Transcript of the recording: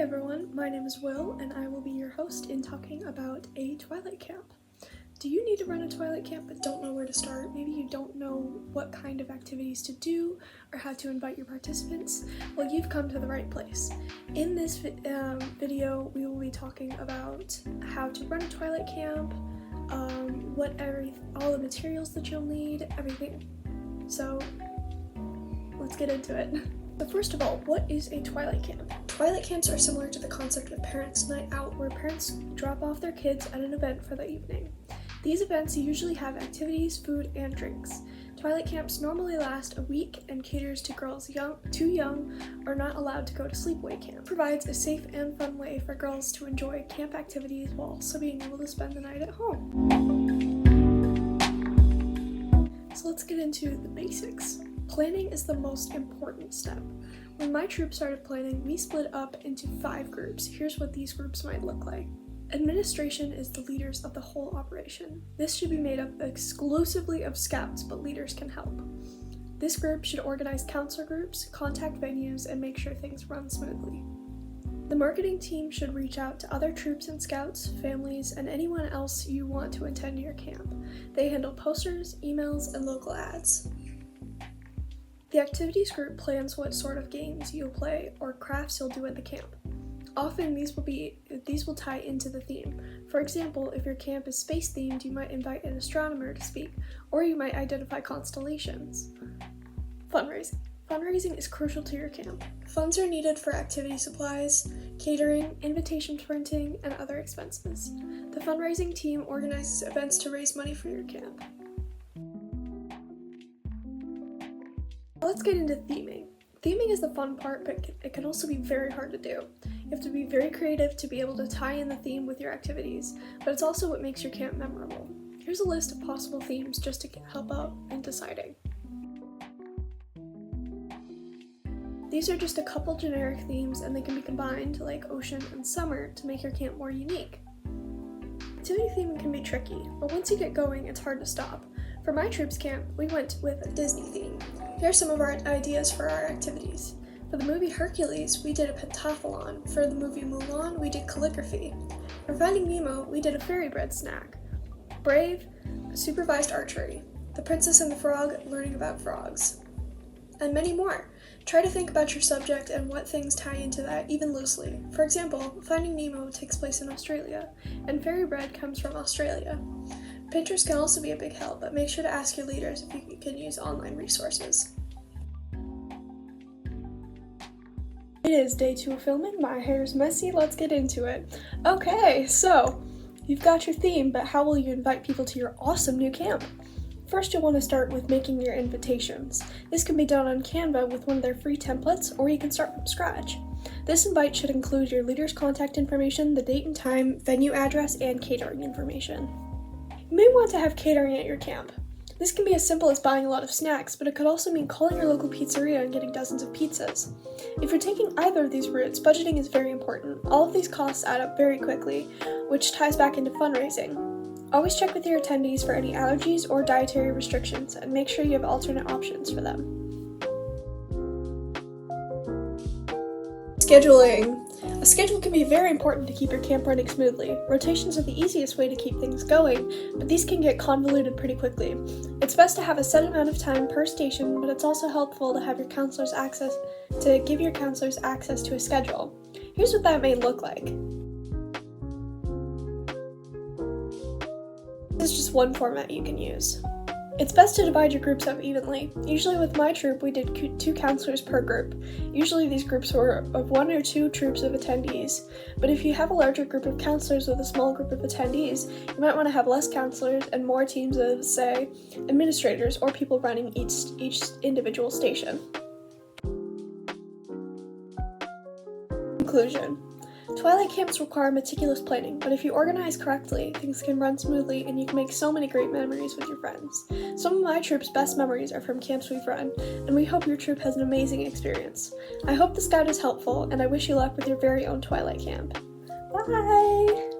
everyone, my name is Will, and I will be your host in talking about a Twilight camp. Do you need to run a Twilight camp but don't know where to start? Maybe you don't know what kind of activities to do or how to invite your participants? Well, you've come to the right place. In this video, we will be talking about how to run a Twilight camp, all the materials that you'll need, everything. So, let's get into it. But first of all, what is a Twilight camp? Twilight camps are similar to the concept of Parents' Night Out, where parents drop off their kids at an event for the evening. These events usually have activities, food, and drinks. Twilight camps normally last a week and caters to girls too young or not allowed to go to sleepaway camp. It provides a safe and fun way for girls to enjoy camp activities while also being able to spend the night at home. So let's get into the basics. Planning is the most important step. When my troop started planning, we split up into 5 groups. Here's what these groups might look like. Administration is the leaders of the whole operation. This should be made up exclusively of scouts, but leaders can help. This group should organize counselor groups, contact venues, and make sure things run smoothly. The marketing team should reach out to other troops and scouts, families, and anyone else you want to attend your camp. They handle posters, emails, and local ads. The activities group plans what sort of games you'll play or crafts you'll do at the camp. Often these will tie into the theme. For example, if your camp is space themed, you might invite an astronomer to speak, or you might identify constellations. Fundraising. Fundraising is crucial to your camp. Funds are needed for activity supplies, catering, invitation printing, and other expenses. The fundraising team organizes events to raise money for your camp. Let's get into theming. Theming is the fun part, but it can also be very hard to do. You have to be very creative to be able to tie in the theme with your activities, but it's also what makes your camp memorable. Here's a list of possible themes just to help out in deciding. These are just a couple generic themes, and they can be combined, like ocean and summer, to make your camp more unique. Activity theming can be tricky, but once you get going, it's hard to stop. For my troops camp, we went with a Disney theme. Here are some of our ideas for our activities. For the movie Hercules, we did a pentathlon. For the movie Mulan, we did calligraphy. For Finding Nemo, we did a fairy bread snack. Brave, supervised archery. The Princess and the Frog, learning about frogs. And many more. Try to think about your subject and what things tie into that, even loosely. For example, Finding Nemo takes place in Australia, and fairy bread comes from Australia. Pictures can also be a big help, but make sure to ask your leaders if you can use online resources. It is day 2 of filming. My hair's messy. Let's get into it. Okay, so you've got your theme, but how will you invite people to your awesome new camp? First, you'll want to start with making your invitations. This can be done on Canva with one of their free templates, or you can start from scratch. This invite should include your leader's contact information, the date and time, venue address, and catering information. You may want to have catering at your camp. This can be as simple as buying a lot of snacks, but it could also mean calling your local pizzeria and getting dozens of pizzas. If you're taking either of these routes, budgeting is very important. All of these costs add up very quickly, which ties back into fundraising. Always check with your attendees for any allergies or dietary restrictions, and make sure you have alternate options for them. Scheduling. A schedule can be very important to keep your camp running smoothly. Rotations are the easiest way to keep things going, but these can get convoluted pretty quickly. It's best to have a set amount of time per station, but it's also helpful to have give your counselors access to a schedule. Here's what that may look like. This is just one format you can use. It's best to divide your groups up evenly. Usually with my troop, we did 2 counselors per group. Usually these groups were of 1 or 2 troops of attendees, but if you have a larger group of counselors with a small group of attendees, you might want to have less counselors and more teams of, say, administrators or people running each individual station. Conclusion. Twilight camps require meticulous planning, but if you organize correctly, things can run smoothly and you can make so many great memories with your friends. Some of my troop's best memories are from camps we've run, and we hope your troop has an amazing experience. I hope this guide is helpful, and I wish you luck with your very own Twilight camp. Bye!